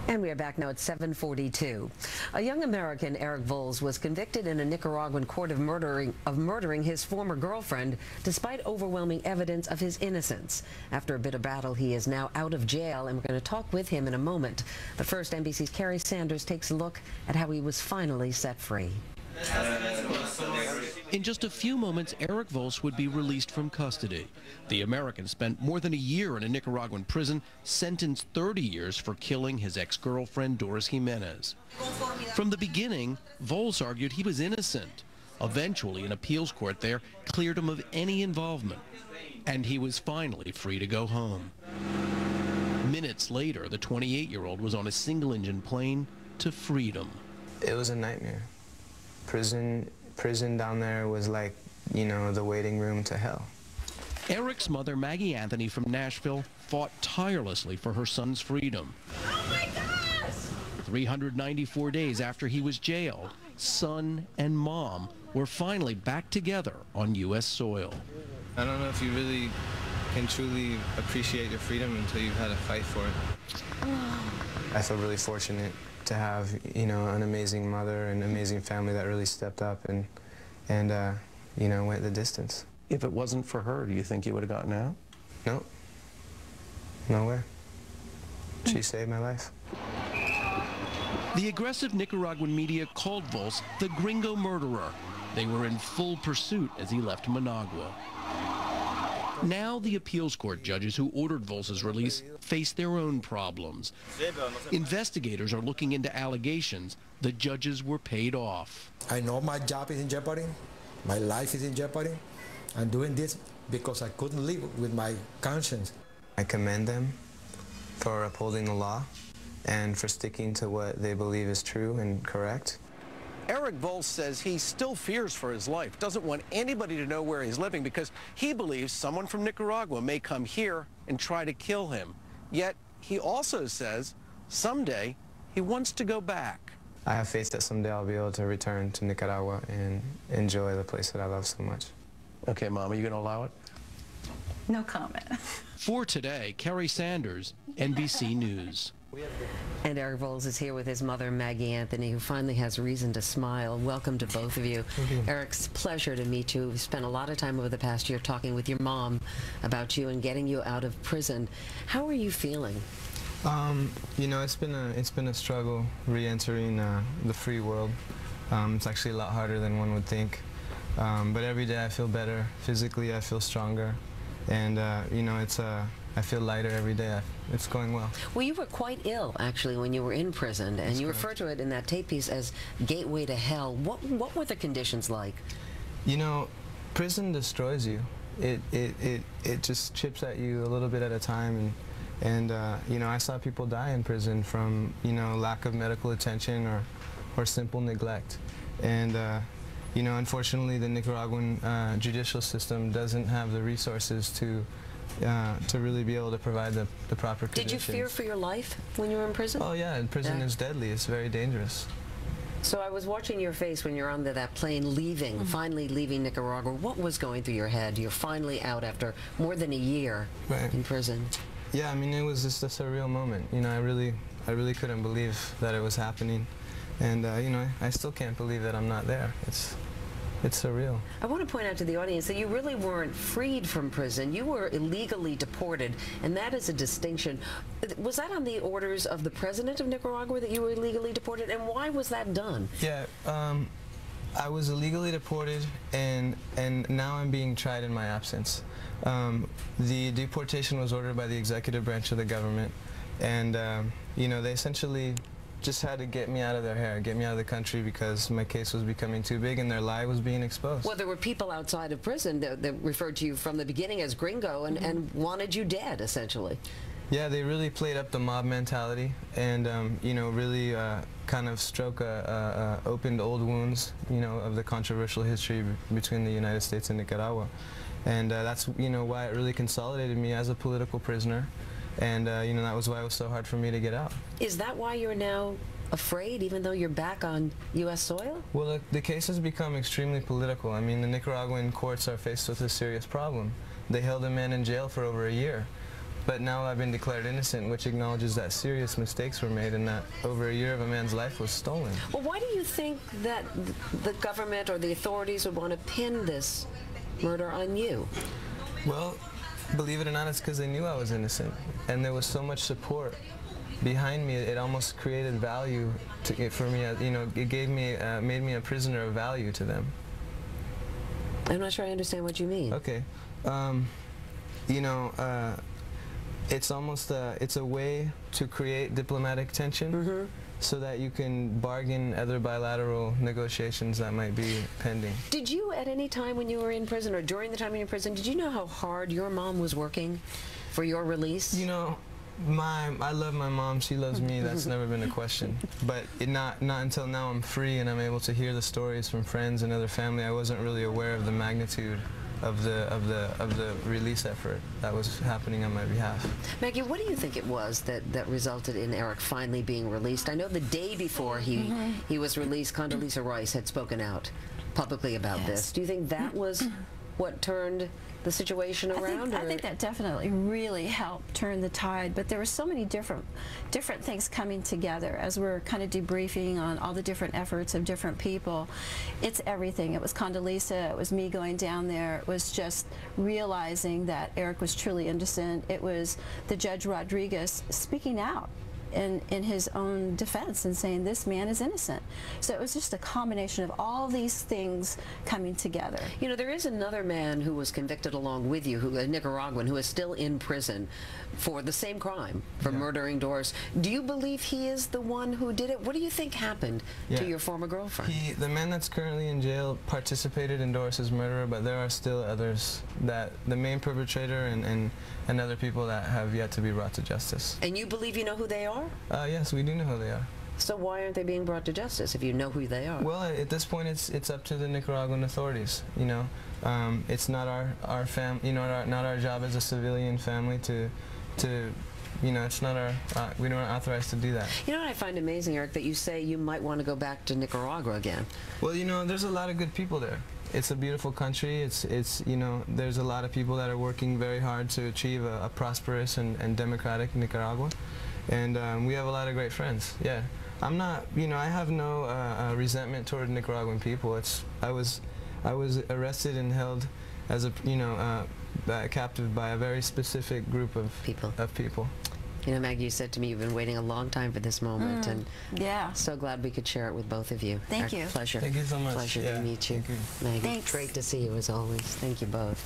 And we are back now at 7:42. A young American, Eric Volz, was convicted in a Nicaraguan court of murdering his former girlfriend, despite overwhelming evidence of his innocence. After a bitter battle, he is now out of jail, and we're going to talk with him in a moment. But first, NBC's Carrie Sanders takes a look at how he was finally set free. In just a few moments, Eric Volz would be released from custody. The American spent more than a year in a Nicaraguan prison, sentenced 30 years for killing his ex-girlfriend, Doris Jimenez. From the beginning, Volz argued he was innocent. Eventually, an appeals court there cleared him of any involvement, and he was finally free to go home. Minutes later, the 28-year-old was on a single-engine plane to freedom. It was a nightmare. Prison down there was like, you know, the waiting room to hell. Eric's mother, Maggie Anthony from Nashville, fought tirelessly for her son's freedom. Oh my gosh! 394 days after he was jailed, son and mom were finally back together on U.S. soil. I don't know if you really can truly appreciate your freedom until you've had to fight for it. I feel really fortunate to have, you know, an amazing mother and an amazing family that really stepped up and you know, went the distance. If it wasn't for her, do you think you would have gotten out? No. No way. She saved my life. The aggressive Nicaraguan media called Volz the gringo murderer. They were in full pursuit as he left Managua. Now the appeals court judges who ordered Volz's release face their own problems. Investigators are looking into allegations the judges were paid off. I know my job is in jeopardy, my life is in jeopardy. I'm doing this because I couldn't live with my conscience. I commend them for upholding the law and for sticking to what they believe is true and correct. Eric Volz says he still fears for his life, doesn't want anybody to know where he's living because he believes someone from Nicaragua may come here and try to kill him. Yet he also says someday he wants to go back. I have faith that someday I'll be able to return to Nicaragua and enjoy the place that I love so much. Okay, Mom, are you going to allow it? No comment. For today, Carrie Sanders, NBC News. And Eric Volz is here with his mother, Maggie Anthony, who finally has reason to smile. Welcome to both of you. Eric's pleasure to meet you. We've spent a lot of time over the past year talking with your mom about you and getting you out of prison. How are you feeling? You know, it's been a struggle re-entering the free world. It's actually a lot harder than one would think. But every day I feel better. Physically, I feel stronger. And, you know, I feel lighter every day. It's going well. Well, you were quite ill, actually, when you were in prison, and you referred to it in that tape piece as gateway to hell. What were the conditions like? You know, prison destroys you. It just chips at you a little bit at a time, and you know, I saw people die in prison from, you know, lack of medical attention or simple neglect. And you know, unfortunately, the Nicaraguan judicial system doesn't have the resources to really be able to provide the proper conditions. Did you fear for your life when you were in prison? Oh yeah, prison is deadly. It's very dangerous. So I was watching your face when you're on that plane leaving, finally leaving Nicaragua. What was going through your head? You're finally out after more than a year in prison. Yeah, I mean, it was just a surreal moment. You know, I really couldn't believe that it was happening. And, you know, I still can't believe that I'm not there. It's surreal. I want to point out to the audience that you really weren't freed from prison. You were illegally deported, and that is a distinction. Was that on the orders of the president of Nicaragua that you were illegally deported, and why was that done? Yeah, I was illegally deported, and now I'm being tried in my absence. The deportation was ordered by the executive branch of the government, and you know, they essentially just had to get me out of their hair, get me out of the country because my case was becoming too big and their lie was being exposed. Well, there were people outside of prison that referred to you from the beginning as gringo and wanted you dead, essentially. Yeah, they really played up the mob mentality and, you know, really kind of opened old wounds, you know, of the controversial history between the United States and Nicaragua. And that's, you know, why it really consolidated me as a political prisoner. And, you know, that was why it was so hard for me to get out. Is that why you're now afraid, even though you're back on U.S. soil? Well, the case has become extremely political. I mean, the Nicaraguan courts are faced with a serious problem. They held a man in jail for over a year. but now I've been declared innocent, which acknowledges that serious mistakes were made and that over a year of a man's life was stolen. Well, why do you think that the government or the authorities would want to pin this murder on you? Well, believe it or not, it's because they knew I was innocent, and there was so much support behind me. It almost created value for me. You know, it gave me, made me a prisoner of value to them. I'm not sure I understand what you mean. Okay, you know, it's almost it's a way to create diplomatic tension, so that you can bargain other bilateral negotiations that might be pending. Did you, at any time when you were in prison, or during the time you were in prison, did you know how hard your mom was working for your release? You know, I love my mom. She loves me. That's never been a question. But not until now I'm free and I'm able to hear the stories from friends and other family. I wasn't really aware of the magnitude of the release effort that was happening on my behalf. Maggie, what do you think it was that resulted in Eric finally being released? I know the day before he was released, Condoleezza Rice had spoken out publicly about this. Do you think that was what turned the situation around? I think that definitely really helped turn the tide, but there were so many different things coming together as we're kind of debriefing on all the different efforts of different people. It's everything. It was Condoleezza, it was me going down there, it was just realizing that Eric was truly innocent, it was the Judge Rodriguez speaking out in his own defense and saying this man is innocent. So it was just a combination of all these things coming together. You know, there is another man who was convicted along with you, a Nicaraguan, who is still in prison for the same crime, for murdering Doris. Do you believe he is the one who did it? What do you think happened to your former girlfriend? The man that's currently in jail participated in Doris's murder, but there are still others, that the main perpetrator and other people that have yet to be brought to justice. And you believe you know who they are? Yes, we do know who they are. So why aren't they being brought to justice if you know who they are? Well, at this point, it's up to the Nicaraguan authorities. You know, it's not our not our job as a civilian family to you know, it's not our we don't authorize to do that. You know what I find amazing, Eric, that you say you might want to go back to Nicaragua again. Well, you know, there's a lot of good people there. It's a beautiful country. It's you know, there's a lot of people that are working very hard to achieve a prosperous and democratic Nicaragua, and we have a lot of great friends. Yeah, I'm not, you know, I have no resentment toward Nicaraguan people. I was arrested and held as a, you know, captive by a very specific group of people. You know, Maggie, you said to me you've been waiting a long time for this moment, and so glad we could share it with both of you. Thank you. Pleasure. Thank you so much. Pleasure to meet you, Maggie. Thanks. Great to see you as always. Thank you both.